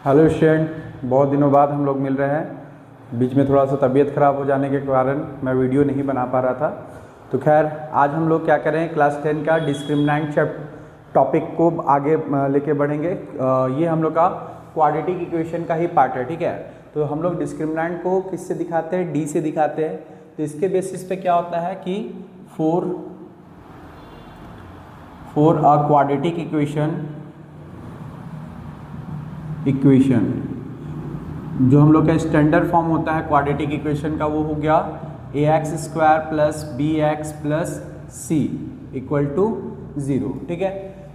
Hello student, बहुत दिनों बाद हम लोग मिल रहे हैं। बीच में थोड़ा सा तबीयत ख़राब हो जाने के कारण मैं वीडियो नहीं बना पा रहा था। तो खैर आज हम लोग क्या करें, क्लास 10 का डिस्क्रिमिनेंट टॉपिक को आगे लेके बढ़ेंगे। ये हम लोग का क्वाड्रेटिक इक्वेशन का ही पार्ट है, ठीक है। तो हम लोग डिस्क्रिमिनेंट को किससे दिखाते हैं, डी से दिखाते हैं। तो इसके बेसिस पे क्या होता है कि फॉर अ क्वाड्रेटिक इक्वेशन जो हम लोग का स्टैंडर्ड फॉर्म होता है क्वाड्रेटिक इक्वेशन का, वो हो गया ax² plus bx plus c equal to 0, ठीक है।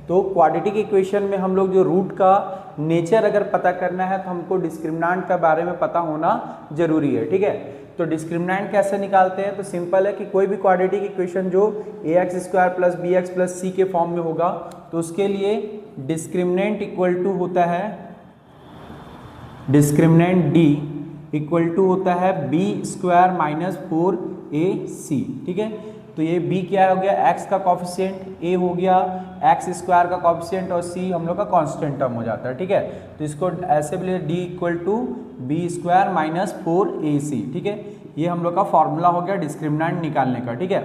तो क्वाड्रेटिक इक्वेशन में हम लोग जो रूट का नेचर अगर पता करना है तो हमको डिस्क्रिमिनेंट के बारे में पता होना जरूरी है, ठीक है। तो डिस्क्रिमिनेंट कैसे निकालते हैं, तो सिंपल है कि कोई भी क्वाड्रेटिक इक्वेशन जो ax² plus bx plus c के फॉर्म में होगा तो उसके लिए डिस्क्रिमिनेंट इक्वल टू होता है, डिस्क्रिमिनेंट d इक्वल टू होता है b² माइनस 4ac, ठीक है। तो ये b क्या हो गया, x का कॉफिशिएंट, a हो गया x² का कॉफिशिएंट और c हम लोग का कांस्टेंट टर्म हो जाता है, ठीक है। तो इसको ऐसे भी d equal to b² minus 4ac, ठीक है। ये हम लोग का फॉर्मूला हो गया डिस्क्रिमिनेंट निकालने का, ठीक है।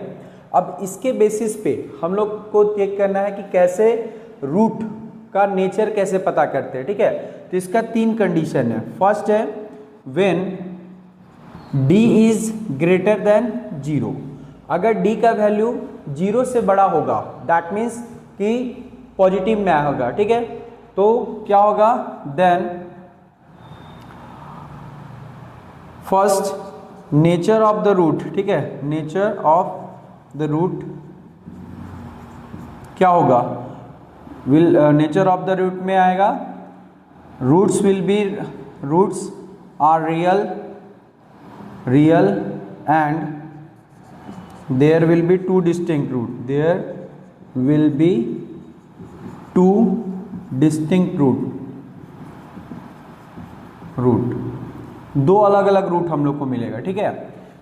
अब इसके बेसिस पे हम लोग को चेक करना है कि कैसे रूट का नेचर कैसे पता करते हैं, ठीक है। तो इसका 3 कंडीशन है। फर्स्ट है when d is greater than 0। अगर d का वैल्यू 0 से बड़ा होगा दैट मीन्स कि पॉजिटिव में होगा, ठीक है। तो क्या होगा, then first nature of the root, ठीक है, नेचर ऑफ द रूट क्या होगा, will nature of the root में आएगा roots are real and there will be 2 distinct root, 2 अलग अलग रूट हम लोग को मिलेगा, ठीक है।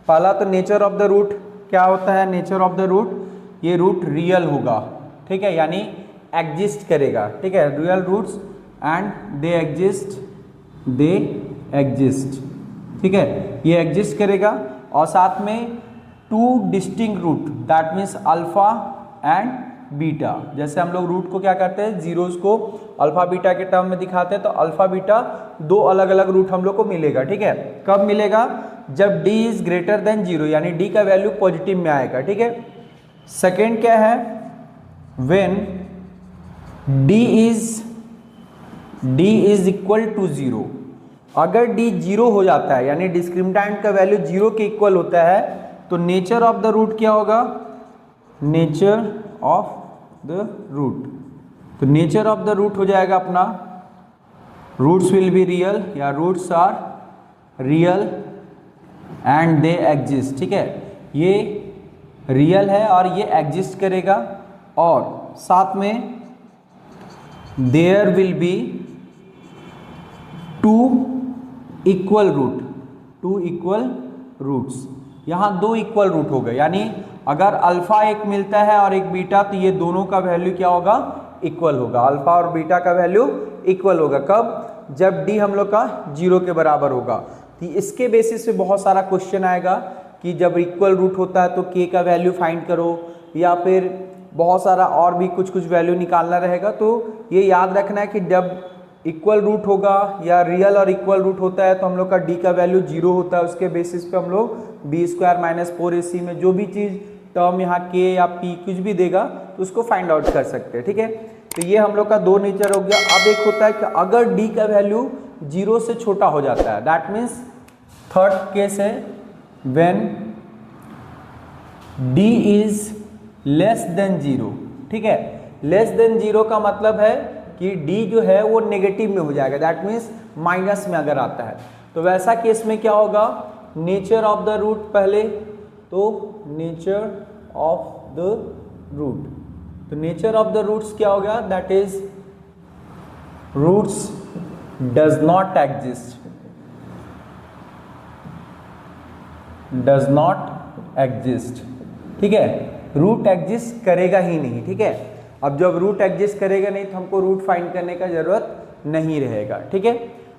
पहला तो नेचर ऑफ द रूट क्या होता है, नेचर ऑफ द रूट, ये रूट रियल होगा, ठीक है, यानी एग्जिस्ट करेगा, ठीक है। Real roots and they exist, ठीक है, ये एग्जिस्ट करेगा। और साथ में 2 distinct root that means alpha and beta. जैसे हम लोग रूट को क्या करते हैं, जीरोस को अल्फा बीटा के टर्म में दिखाते हैं, तो अल्फा बीटा 2 अलग अलग रूट हम लोग को मिलेगा, ठीक है। कब मिलेगा, जब d इज ग्रेटर देन 0, यानी d का वैल्यू पॉजिटिव में आएगा, ठीक है। सेकेंड क्या है, when d is equal to 0। अगर d 0 हो जाता है यानी डिस्क्रिमिनेंट का वैल्यू 0 के इक्वल होता है तो नेचर ऑफ द रूट क्या होगा, नेचर ऑफ द रूट, तो नेचर ऑफ द रूट हो जाएगा अपना रूट्स विल बी रियल या roots are real and they exist, ठीक है। ये रियल है और ये एग्जिस्ट करेगा। और साथ में there will be 2 equal roots, यहाँ 2 इक्वल रूट हो गए, यानी अगर अल्फा एक मिलता है और एक बीटा तो ये दोनों का वैल्यू क्या होगा, इक्वल होगा। अल्फा और बीटा का वैल्यू इक्वल होगा कब, जब d हम लोग का 0 के बराबर होगा। तो इसके बेसिस पे बहुत सारा क्वेश्चन आएगा कि जब इक्वल रूट होता है तो k का वैल्यू फाइंड करो, या फिर बहुत सारा और भी कुछ वैल्यू निकालना रहेगा। तो ये याद रखना है कि जब इक्वल रूट होगा या रियल और इक्वल रूट होता है तो हम लोग का d का वैल्यू 0 होता है। उसके बेसिस पे हम लोग b² माइनस 4ac में जो भी चीज़ टर्म यहाँ k या p कुछ भी देगा तो उसको फाइंड आउट कर सकते हैं, ठीक है। तो ये हम लोग का 2 नेचर हो गया। अब एक होता है कि अगर d का वैल्यू 0 से छोटा हो जाता है, दैट मीन्स थर्ड केस है when d is less than 0, ठीक है। लेस देन 0 का मतलब है कि d जो है वो नेगेटिव में हो जाएगा, दैट मीन्स माइनस में अगर आता है। तो वैसा केस में क्या होगा, नेचर ऑफ द रूट पहले, तो नेचर ऑफ द रूट, तो नेचर ऑफ द रूट्स क्या हो गया, that is roots does not exist, ठीक है। रूट एग्जिस्ट करेगा ही नहीं, ठीक है। अब जब रूट एग्जिस्ट करेगा नहीं तो हमको रूट फाइंड करने का जरूरत नहीं रहेगा, ठीक है।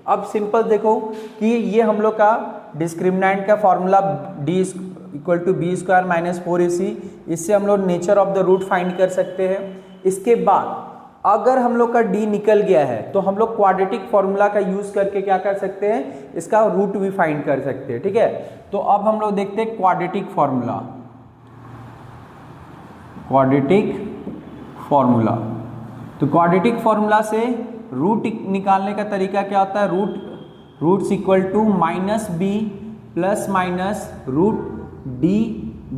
अब सिंपल देखो कि ये हम लोग का डिस्क्रिमिनेंट का formula D equal to b square minus 4ac, इससे हम लोग nature of the root find कर सकते हैं। इसके बाद अगर हम लोग का डी निकल गया है तो हम लोग क्वाड्रेटिक फॉर्मूला का यूज करके क्या कर सकते हैं, इसका रूट भी फाइंड कर सकते हैं। ठीक है, तो अब हम लोग देखते हैं क्वाड्रेटिक फॉर्मूला। क्वाड्रेटिक फॉर्मूला, तो क्वाड्रेटिक फॉर्मूला से रूट निकालने का तरीका क्या होता है, roots equal to minus b plus minus root D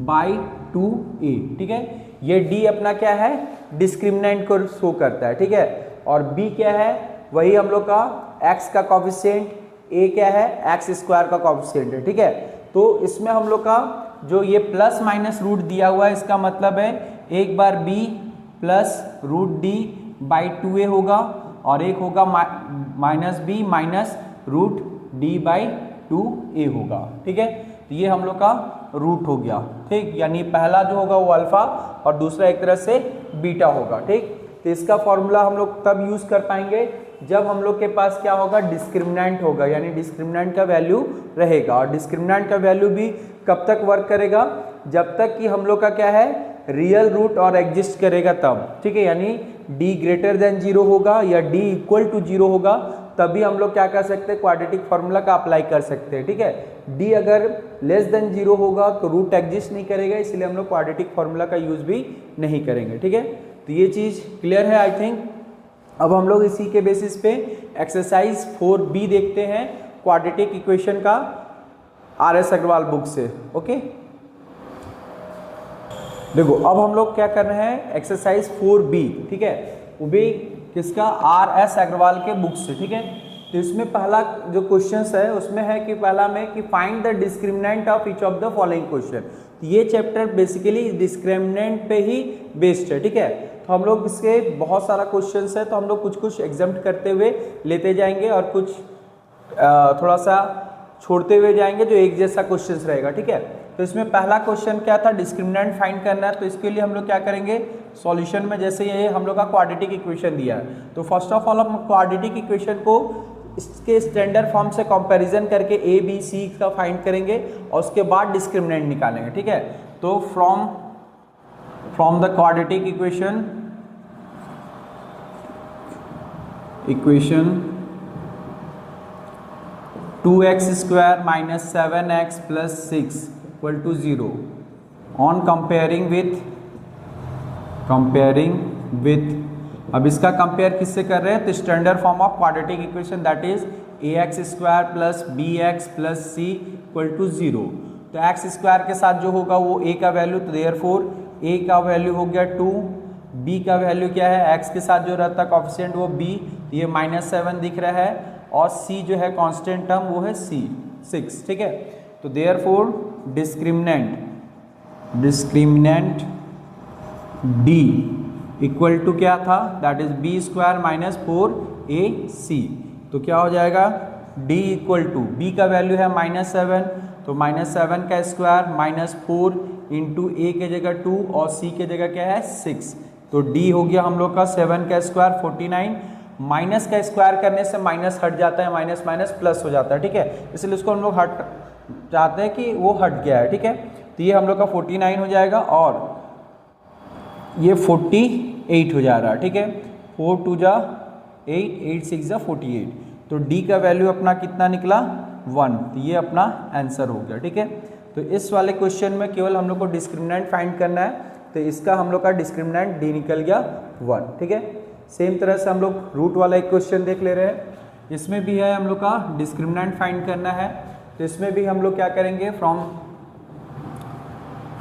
by 2a। ठीक है, ये d अपना क्या है, डिस्क्रिमिनेंट को शो करता है। ठीक है, और b क्या है, वही हम लोग का x का कोफिशिएंट, a क्या है, x स्क्वायर का कोफिशिएंट है। ठीक है, तो इसमें हम लोग का जो ये प्लस माइनस रूट दिया हुआ है, इसका मतलब है एक बार b plus root D by 2a होगा और एक होगा minus b minus root D by 2a होगा। ठीक है, तो ये हम लोग का रूट हो गया। ठीक, यानी पहला जो होगा वो अल्फा और दूसरा एक तरह से बीटा होगा। ठीक, तो इसका फॉर्मूला हम लोग तब यूज कर पाएंगे जब हम लोग के पास क्या होगा, डिस्क्रिमिनेंट होगा, यानी डिस्क्रिमिनेंट का वैल्यू रहेगा। और डिस्क्रिमिनेंट का वैल्यू भी कब तक वर्क करेगा, जब तक कि हम लोग का क्या है, रियल रूट और एग्जिस्ट करेगा तब। ठीक है, यानी d ग्रेटर देन 0 होगा या d इक्वल टू 0 होगा, तभी हम लोग क्या कर सकते हैं, क्वाड्रेटिक फॉर्मूला का अप्लाई कर सकते हैं। ठीक है, d अगर लेस देन 0 होगा तो रूट एग्जिस्ट नहीं करेगा, इसलिए हम लोग क्वाड्रेटिक फॉर्मूला का यूज भी नहीं करेंगे। ठीक है, तो ये चीज़ क्लियर है आई थिंक। अब हम लोग इसी के बेसिस पे एक्सरसाइज 4b देखते हैं क्वाड्रेटिक इक्वेशन का, RS अग्रवाल बुक से। ओके, देखो अब हम लोग क्या कर रहे हैं, एक्सरसाइज 4b। ठीक है, वो भी किसका, RS अग्रवाल के बुक से। ठीक है, तो इसमें पहला जो क्वेश्चन है उसमें है कि पहला में कि find the discriminant of each of the following question. तो ये चैप्टर बेसिकली डिस्क्रिमिनेंट पे ही बेस्ड है। ठीक है, तो हम लोग इसके बहुत सारा क्वेश्चन है, तो हम लोग कुछ कुछ एग्जाम्प्ट करते हुए लेते जाएंगे और कुछ थोड़ा सा छोड़ते हुए जाएंगे जो एक जैसा क्वेश्चन रहेगा। ठीक है, तो इसमें पहला क्वेश्चन क्या था, डिस्क्रिमिनेंट फाइंड करना है। तो इसके लिए हम लोग क्या करेंगे, सॉल्यूशन में जैसे ये हम लोग का क्वाड्रेटिक इक्वेशन दिया है, तो फर्स्ट ऑफ ऑल हम क्वाड्रेटिक इक्वेशन को इसके स्टैंडर्ड फॉर्म से कंपैरिजन करके ए बी सी का फाइंड करेंगे और उसके बाद डिस्क्रिमिनेंट निकालेंगे। ठीक है, तो from the quadratic equation 2x square minus 7x plus 6 equal to 0 on comparing with अब इसका कंपेयर किससे कर रहे हैं, तो standard form of quadratic equation that is ax square plus bx plus c equal to 0। तो x स्क्वायर के साथ जो होगा वो a का वैल्यू, तो देयरफॉर a का वैल्यू हो गया 2, b का वैल्यू क्या है, x के साथ जो रहता है कोएफिशिएंट वो b, ये -7 दिख रहा है, और c जो है कांस्टेंट टर्म वो है c 6। ठीक है, तो therefore discriminant d equal to क्या था, that is b square minus 4ac। तो क्या हो जाएगा, d इक्वल टू b का वैल्यू है -7, तो -7 का स्क्वायर माइनस 4 इंटू a के जगह 2 और c के जगह क्या है 6, तो d हो गया हम लोग का 7 का स्क्वायर 49, माइनस का स्क्वायर करने से माइनस हट जाता है, माइनस माइनस प्लस हो जाता है। ठीक है, इसलिए उसको हम लोग हट चाहते हैं कि वो हट गया है। ठीक है, तो ये हम लोग का 49 हो जाएगा और ये 48 हो जा रहा है। ठीक है, 4 2 जा 8, 8 6 जा 48, तो d का वैल्यू अपना कितना निकला 1, तो ये अपना आंसर हो गया। ठीक है, तो इस वाले क्वेश्चन में केवल हम लोग को डिस्क्रिमिनेंट फाइंड करना है, तो इसका हम लोग का डिस्क्रिमिनेंट d निकल गया 1। ठीक है, सेम तरह से हम लोग रूट वाला एक क्वेश्चन देख ले रहे हैं, इसमें भी है हम लोग का डिस्क्रिमिनेंट फाइंड करना है। तो इसमें भी हम लोग क्या करेंगे,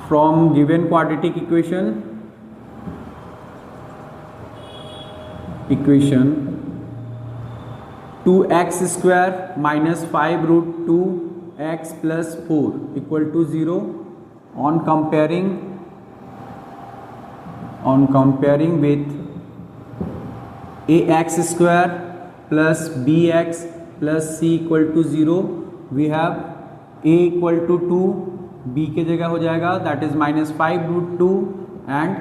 from given quadratic equation 2x square minus 5 root 2x plus 4 equal to 0 on comparing with ax square plus bx plus c equal to 0, we have a equal to 2, b के जगह हो जाएगा that is -5 root 2 and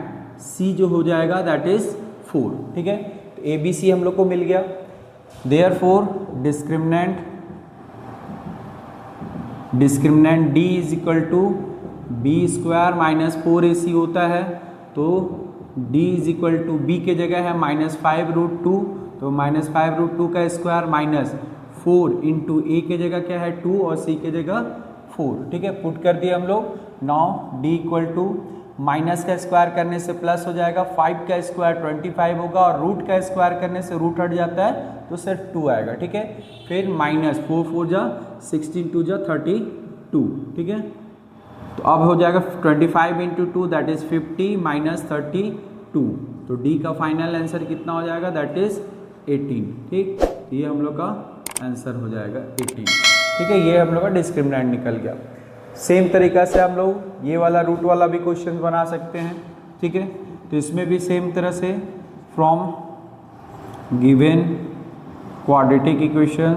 c जो हो जाएगा that is 4। ठीक है, तो a b c हम लोग को मिल गया। Therefore discriminant D is equal to b square minus 4ac होता है, तो d is equal to b के जगह है -5√2, तो -5√2 का स्क्वायर माइनस 4 इंटू ए के जगह क्या है 2 और c के जगह 4, ठीक है। पुट कर दिए हम लोग। Now d equal to minus का स्क्वायर करने से प्लस हो जाएगा, 5 का स्क्वायर 25 होगा और रूट का स्क्वायर करने से रूट हट जाता है तो सिर्फ 2 आएगा, ठीक है। फिर माइनस 4 4 जा 16 2 जा 32, ठीक है। तो अब हो जाएगा 25 इंटू 2 दैट इज 50 माइनस 32, तो डी का फाइनल आंसर कितना हो जाएगा दैट इज 18, ठीक। ये हम लोग का आंसर हो जाएगा 18, ठीक है। ये हम लोग का डिस्क्रिमिनेंट निकल गया। सेम तरीका से हम लोग ये वाला रूट वाला भी क्वेश्चन बना सकते हैं, ठीक है। तो इसमें भी सेम तरह से फ्रॉम गिवन क्वाड्रेटिक इक्वेशन,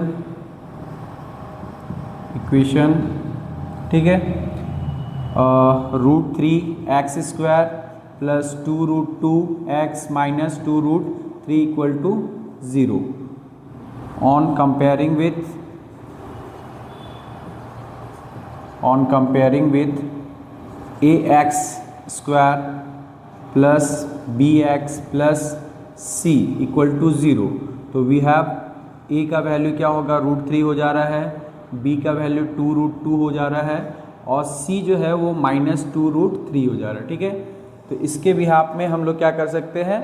ठीक है, √3x² plus 2√2x minus 2√3 equal to 0 on comparing with ax square plus bx plus c equal to 0। तो वी हैव a का वैल्यू क्या होगा √3 हो जा रहा है, b का वैल्यू 2√2 हो जा रहा है और c जो है वो -2√3 हो जा रहा है, ठीक है। तो इसके बिहाफ में हम लोग क्या कर सकते हैं,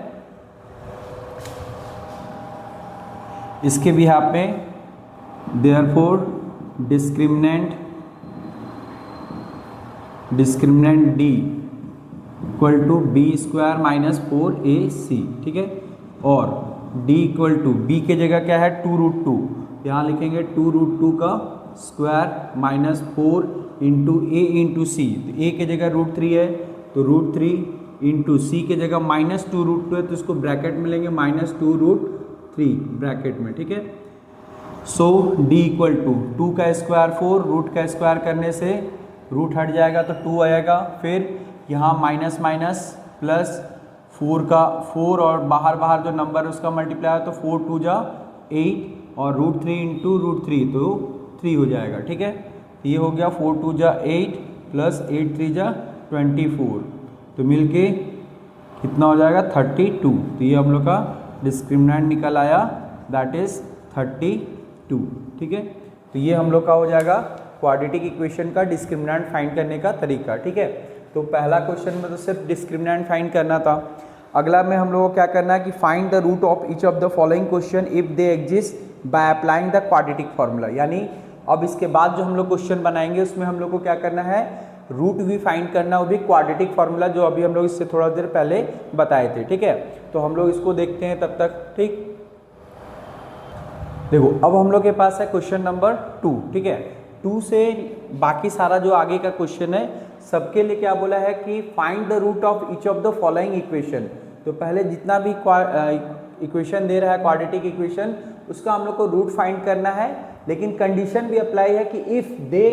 इसके बिहाफ में therefore discriminant d equal to b² minus 4ac, ठीक है। और d इक्वल टू b के जगह क्या है 2√2, यहाँ लिखेंगे 2√2 का square minus 4 into a into C, तो a के जगह √3 है तो √3 इंटू सी के जगह -2√2 है तो इसको ब्रैकेट में लेंगे -2√3 ब्रैकेट में, ठीक है। सो d इक्वल टू 2 का स्क्वायर 4, रूट का स्क्वायर करने से रूट हट जाएगा तो 2 आएगा। फिर यहाँ माइनस माइनस प्लस 4 और बाहर जो नंबर है उसका मल्टीप्लाई है तो 4 2 जा 8 और √3 इंटू √3 तो 3 हो जाएगा, ठीक है। तो ये हो गया 4 2 जा 8 प्लस 8 3 जा 24, तो मिलके कितना हो जाएगा 32। तो ये हम लोग का डिस्क्रिमिनेंट निकल आया दैट इज 32, ठीक है। तो ये हम लोग का हो जाएगा क्वाड्रेटिक इक्वेशन का डिस्क्रिमिनेंट फाइंड करने का तरीका, ठीक है। तो पहला क्वेश्चन में तो सिर्फ डिस्क्रिमिनेंट फाइंड करना था। अगला में हम लोगों को क्या करना है कि find the root of each of the following question if they exist by applying the quadratic formula. यानी अब इसके बाद जो हम लोग क्वेश्चन बनाएंगे उसमें हम लोग को क्या करना है, रूट भी फाइंड करना, वो भी क्वाड्रेटिक फार्मूला जो अभी हम लोग इससे थोड़ा देर पहले बताए थे, ठीक है। तो हम लोग इसको देखते हैं तब तक, ठीक। देखो अब हम लोग के पास है क्वेश्चन नंबर 2, ठीक है। 2 से बाकी सारा जो आगे का क्वेश्चन है सबके लिए क्या बोला है कि find the root of each of the following equation. तो पहले जितना भी इक्वेशन दे रहा है क्वाड्रेटिक इक्वेशन उसका हम लोग को रूट फाइंड करना है, लेकिन कंडीशन भी अप्लाई है कि इफ दे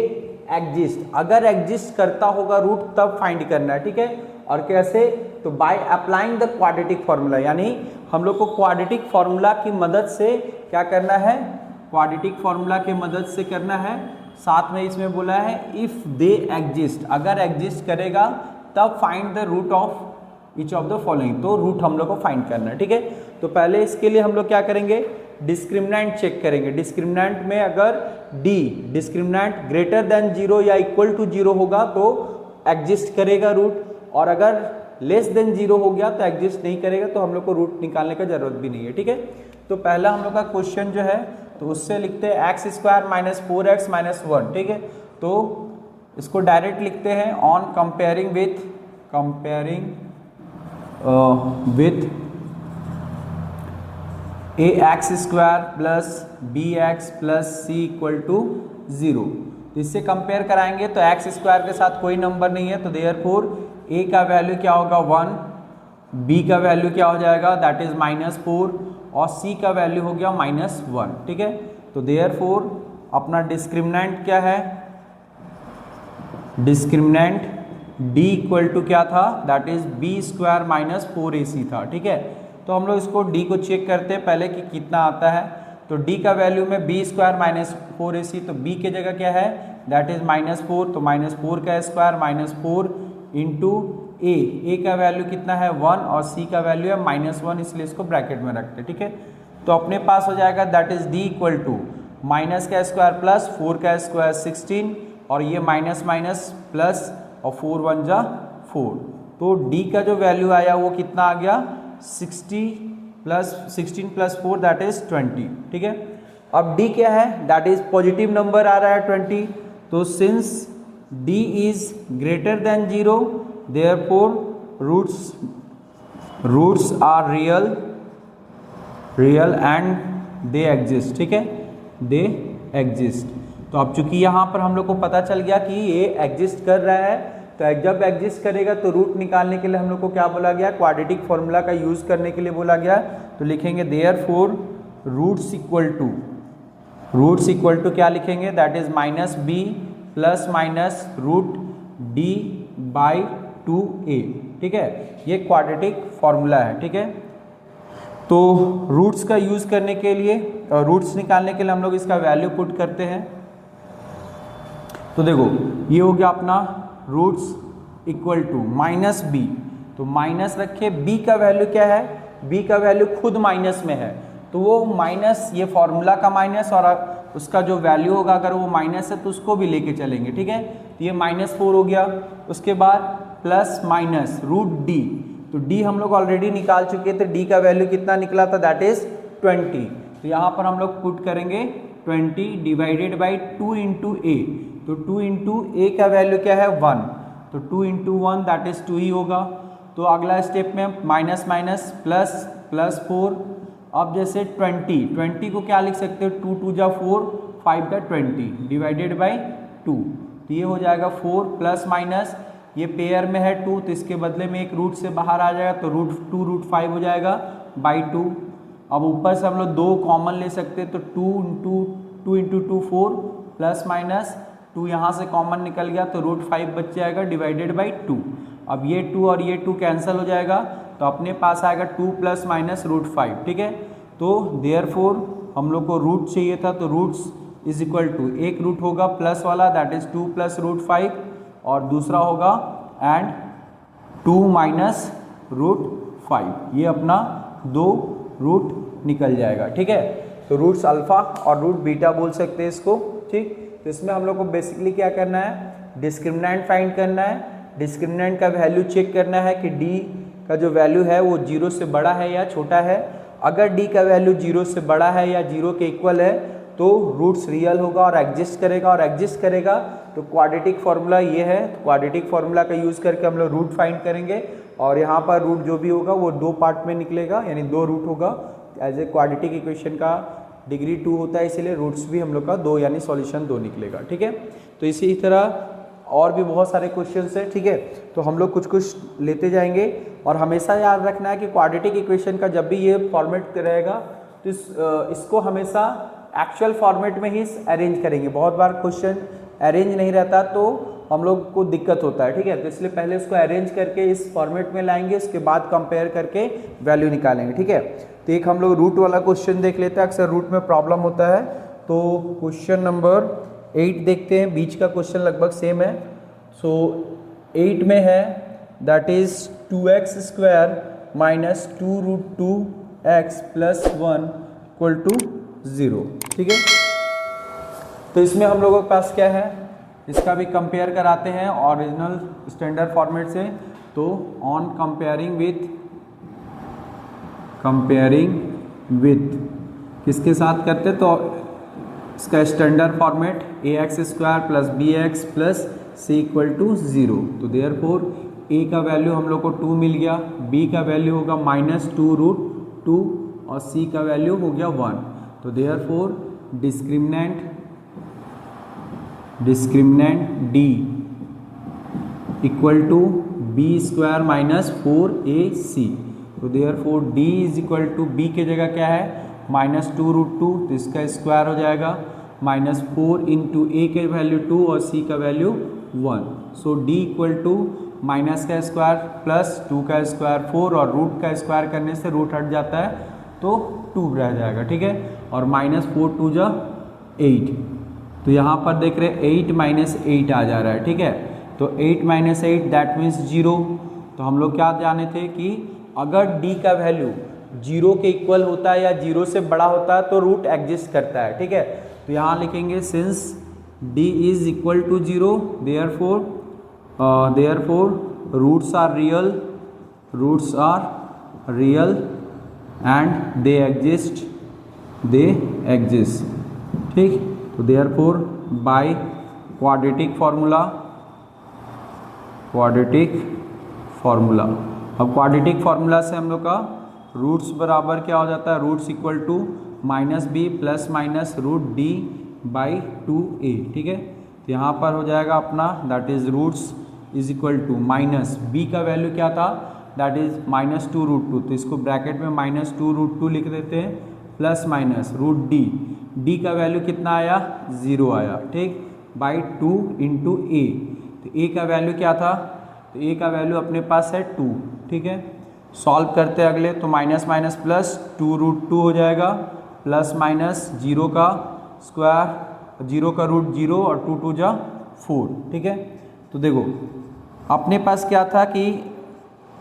एग्जिस्ट, अगर एग्जिस्ट करता होगा रूट तब फाइंड करना है, ठीक है। और कैसे, तो bye applying the quadratic formula, यानी हम लोग को क्वाड्रेटिक फार्मूला की मदद से क्या करना है, क्वाड्रेटिक फार्मूला की मदद से करना है। साथ में इसमें बोला है इफ दे एग्जिस्ट, अगर एग्जिस्ट करेगा तब find the root of each of the following, तो रूट हम लोग को फाइंड करना है, ठीक है। तो पहले इसके लिए हम लोग क्या करेंगे, डिस्क्रिमिनेंट चेक करेंगे। डिस्क्रिमिनेंट में अगर डी डिस्क्रिमिनेंट ग्रेटर देन 0 या इक्वल टू 0 होगा तो एग्जिस्ट करेगा रूट, और अगर लेस देन 0 हो गया तो एग्जिस्ट नहीं करेगा, तो हम लोग को रूट निकालने का जरूरत भी नहीं है, ठीक है। तो पहला हम लोग का क्वेश्चन जो है तो उससे लिखते हैं x² माइनस 4x माइनस 1, ठीक है। तो इसको डायरेक्ट लिखते हैं on comparing with ax² plus bx plus c equal to 0। तो इससे कंपेयर कराएंगे तो x² के साथ कोई नंबर नहीं है, तो देयरफॉर a का वैल्यू क्या होगा 1, b का वैल्यू क्या हो जाएगा दैट इज -4 और c का वैल्यू हो गया -1, ठीक है। तो देयरफॉर अपना डिस्क्रिमिनेंट क्या है, डिस्क्रिमिनेंट d इक्वल टू क्या था that is b² minus 4ac था, ठीक है। तो हम लोग इसको d को चेक करते हैं पहले कि कितना आता है। तो d का वैल्यू में b स्क्वायर माइनस 4ac, तो b की जगह क्या है दैट इज -4, तो -4 का स्क्वायर -4 इंटू a का वैल्यू कितना है 1 और c का वैल्यू है -1, इसलिए इसको ब्रैकेट में रखते हैं। ठीक है, तो अपने पास हो जाएगा that is d equal to minus का स्क्वायर प्लस 4 का स्क्वायर 16 और ये माइनस माइनस प्लस और 4 1 जा 4, तो d का जो वैल्यू आया वो कितना आ गया 16 प्लस 4 दैट इज 20। ठीक है, अब d क्या है दैट इज पॉजिटिव नंबर आ रहा है 20, तो since d is greater than 0 therefore roots are real and they exist. ठीक है, दे एग्जिस्ट, तो अब चूंकि यहाँ पर हम लोग को पता चल गया कि ये एग्जिस्ट कर रहा है, तो जब एग्जिस्ट करेगा तो रूट निकालने के लिए हम लोग को क्या बोला गया, क्वाड्रेटिक फॉर्मूला का यूज करने के लिए बोला गया। तो लिखेंगे देयरफॉर रूट्स इक्वल टू क्या लिखेंगे that is -b plus minus root d by 2a। ठीक है, ये क्वाड्रेटिक फॉर्मूला है। ठीक है, तो रूट्स का यूज करने के लिए रूट्स निकालने के लिए हम लोग इसका वैल्यू पुट करते हैं। तो देखो ये हो गया अपना रूट्स इक्वल टू -b, तो माइनस रखे, b का वैल्यू क्या है, b का वैल्यू खुद माइनस में है, तो वो माइनस ये फॉर्मूला का माइनस और उसका जो वैल्यू होगा अगर वो माइनस है तो उसको भी लेके चलेंगे। ठीक है, तो ये -4 हो गया, उसके बाद प्लस माइनस रूट d, तो d हम लोग ऑलरेडी निकाल चुके थे, d का वैल्यू कितना निकला था दैट इज 20, तो यहाँ पर हम लोग पुट करेंगे 20 डिवाइडेड बाई 2 इंटू ए, तो 2 इंटू ए का वैल्यू क्या है 1, तो 2 इंटू 1 दैट इज 2 ही होगा। तो अगला स्टेप में माइनस माइनस प्लस प्लस 4, अब जैसे 20 को क्या लिख सकते हो 2 2 जा 4, 5 का 20 डिवाइडेड बाई 2, तो ये हो जाएगा 4 प्लस माइनस, ये पेयर में है 2 तो इसके बदले में एक रूट से बाहर आ जाएगा, तो √2 √5 हो जाएगा बाई 2। अब ऊपर से हम लोग 2 कॉमन ले सकते हैं, तो 2 इंटू 2 4 प्लस माइनस 2 यहाँ से कॉमन निकल गया, तो √5 बच जाएगा डिवाइडेड बाई 2। अब ये 2 और ये 2 कैंसिल हो जाएगा, तो अपने पास आएगा 2 प्लस माइनस √5। ठीक है, तो देयरफॉर हम लोग को रूट चाहिए था, तो रूट्स इज इक्वल टू एक रूट होगा प्लस वाला दैट इज 2 प्लस √5 और दूसरा होगा एंड 2 माइनस √5, ये अपना 2 रूट निकल जाएगा। ठीक है, तो रूट्स अल्फा और रूट बीटा बोल सकते हैं इसको। ठीक, तो इसमें हम लोग को बेसिकली क्या करना है, डिस्क्रिमिनेंट फाइंड करना है, डिस्क्रिमिनेंट का वैल्यू चेक करना है कि d का जो वैल्यू है वो 0 से बड़ा है या छोटा है। अगर d का वैल्यू 0 से बड़ा है या 0 के इक्वल है तो रूट्स रियल होगा और एग्जिस्ट करेगा, तो क्वाड्रेटिक फॉर्मूला ये है, क्वाड्रेटिक फॉर्मूला का यूज़ करके हम लोग रूट फाइंड करेंगे और यहाँ पर रूट जो भी होगा वो 2 पार्ट में निकलेगा, यानी 2 रूट होगा। एज ए क्वाड्रेटिक इक्वेशन का डिग्री 2 होता है, इसीलिए रूट्स भी हम लोग का 2 यानी सॉल्यूशन 2 निकलेगा। ठीक है, तो इसी तरह और भी बहुत सारे क्वेश्चंस हैं। ठीक है, तो हम लोग कुछ लेते जाएंगे और हमेशा याद रखना है कि क्वाड्रेटिक इक्वेशन का जब भी ये फॉर्मेट रहेगा तो इसको हमेशा एक्चुअल फॉर्मेट में ही अरेंज करेंगे। बहुत बार क्वेश्चन अरेंज नहीं रहता तो हम लोग को दिक्कत होता है। ठीक है, तो इसलिए पहले इसको अरेंज करके इस फॉर्मेट में लाएंगे, उसके बाद कंपेयर करके वैल्यू निकालेंगे। ठीक है, तो एक हम लोग रूट वाला क्वेश्चन देख लेते हैं, अक्सर रूट में प्रॉब्लम होता है। तो क्वेश्चन नंबर 8 देखते हैं, बीच का क्वेश्चन लगभग सेम है। सो 8 में है that is 2x square minus 2√2x plus 1 equal to 0। ठीक है, तो इसमें हम लोगों के पास क्या है, इसका भी कंपेयर कराते हैं ओरिजिनल स्टैंडर्ड फॉर्मेट से। तो ऑन कंपेयरिंग विथ किसके साथ करते हैं, तो इसका standard format ax square plus bx plus c equal to 0। तो देयरफॉर a का वैल्यू हम लोग को 2 मिल गया, b का वैल्यू होगा -2√2 और c का वैल्यू हो गया 1। तो therefore discriminant d equal to b square minus 4ac। तो therefore d is equal to b की जगह क्या है -2√2, तो इसका स्क्वायर हो जाएगा -4 इंटू a के वैल्यू 2 और c का value 1। So d equal to minus का स्क्वायर प्लस 2 का स्क्वायर 4 और रूट का स्क्वायर करने से रूट हट जाता है तो 2 रह जाएगा। ठीक है, और -4 2 जा 8, तो यहाँ पर देख रहे 8 माइनस 8 आ जा रहा है, ठीक है। तो 8 माइनस 8 दैट मीन्स 0। तो हम लोग क्या जाने थे कि अगर d का वैल्यू 0 के इक्वल होता है या 0 से बड़ा होता है तो रूट एग्जिस्ट करता है, ठीक है। तो यहाँ लिखेंगे since d is equal to 0 therefore roots are real and they exist, ठीक। तो देयरफॉर बाय क्वाड्रेटिक फार्मूला, अब क्वाड्रेटिक फार्मूला से हम लोग का रूट्स बराबर क्या हो जाता है, roots equal to -b plus minus root d by 2a, ठीक है। तो यहाँ पर हो जाएगा अपना that is roots is equal to minus b का वैल्यू क्या था, दैट इज -2 रूट 2, तो इसको ब्रैकेट में -2 रूट 2 लिख देते हैं प्लस माइनस रूट d का वैल्यू कितना आया 0 आया, ठीक, बाई 2 इंटू a। तो a का वैल्यू क्या था, तो a का वैल्यू अपने पास है 2, ठीक है। सॉल्व करते हैं अगले, तो माइनस माइनस प्लस 2 रूट 2 हो जाएगा प्लस माइनस 0 का स्क्वायर 0 का रूट 0 और 2 2 जा 4, ठीक है। तो देखो अपने पास क्या था कि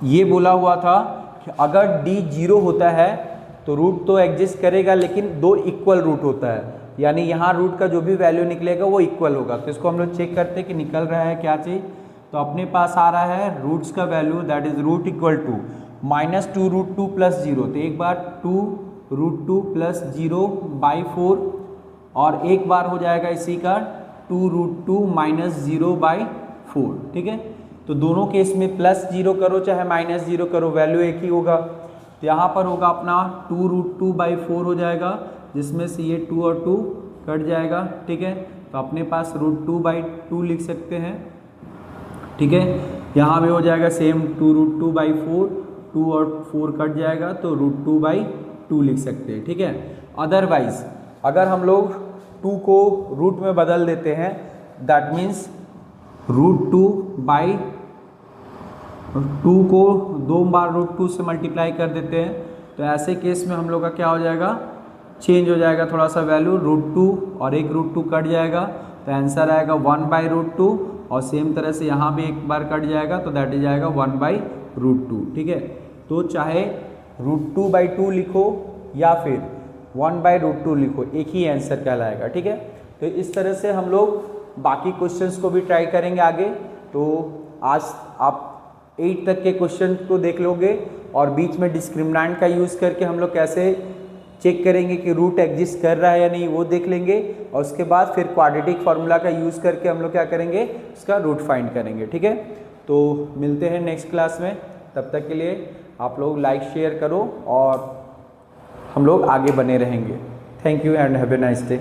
ये बोला हुआ था कि अगर d 0 होता है तो रूट तो एग्जिस्ट करेगा लेकिन दो इक्वल रूट होता है, यानी यहाँ रूट का जो भी वैल्यू निकलेगा वो इक्वल होगा। तो इसको हम लोग चेक करते हैं कि निकल रहा है क्या चीज़। तो अपने पास आ रहा है रूट्स का value that is root equal to -2 root 2 plus 0, तो एक बार 2 रूट 2 प्लस 0 बाई 4 और एक बार हो जाएगा इसी का 2 रूट 2 माइनस 0 बाई 4, ठीक है। तो दोनों केस में प्लस 0 करो चाहे माइनस 0 करो वैल्यू एक ही होगा। तो यहाँ पर होगा अपना 2 रूट 2 बाई 4 हो जाएगा, जिसमें से ये 2 और 2 कट जाएगा, ठीक है। तो अपने पास रूट 2 बाई 2 लिख सकते हैं, ठीक है। यहाँ भी हो जाएगा सेम 2 रूट 2 बाई 4, 2 और 4 कट जाएगा तो रूट 2 बाई 2 लिख सकते हैं, ठीक है। अदरवाइज अगर हम लोग 2 को रूट में बदल देते हैं दैट मीन्स रूट 2 बाई 2 को 2 बार रूट 2 से मल्टीप्लाई कर देते हैं, तो ऐसे केस में हम लोग का क्या हो जाएगा, चेंज हो जाएगा थोड़ा सा वैल्यू, रूट 2 और एक रूट 2 कट जाएगा तो आंसर आएगा 1 बाई रूट 2, और सेम तरह से यहाँ भी एक बार कट जाएगा तो दैट इज जाएगा 1 बाई रूट 2, ठीक है। तो चाहे रूट 2 बाई 2 लिखो या फिर 1 बाई रूट 2 लिखो, एक ही आंसर कहलाएगा, ठीक है। तो इस तरह से हम लोग बाकी क्वेश्चंस को भी ट्राई करेंगे आगे। तो आज आप 8 तक के क्वेश्चन को देख लोगे और बीच में डिस्क्रिमिनेंट का यूज़ करके हम लोग कैसे चेक करेंगे कि रूट एग्जिस्ट कर रहा है या नहीं वो देख लेंगे, और उसके बाद फिर क्वाड्रेटिक फार्मूला का यूज़ करके हम लोग क्या करेंगे, उसका रूट फाइंड करेंगे, ठीक है। तो मिलते हैं नेक्स्ट क्लास में, तब तक के लिए आप लोग लाइक शेयर करो और हम लोग आगे बने रहेंगे। Thank you and have a nice day.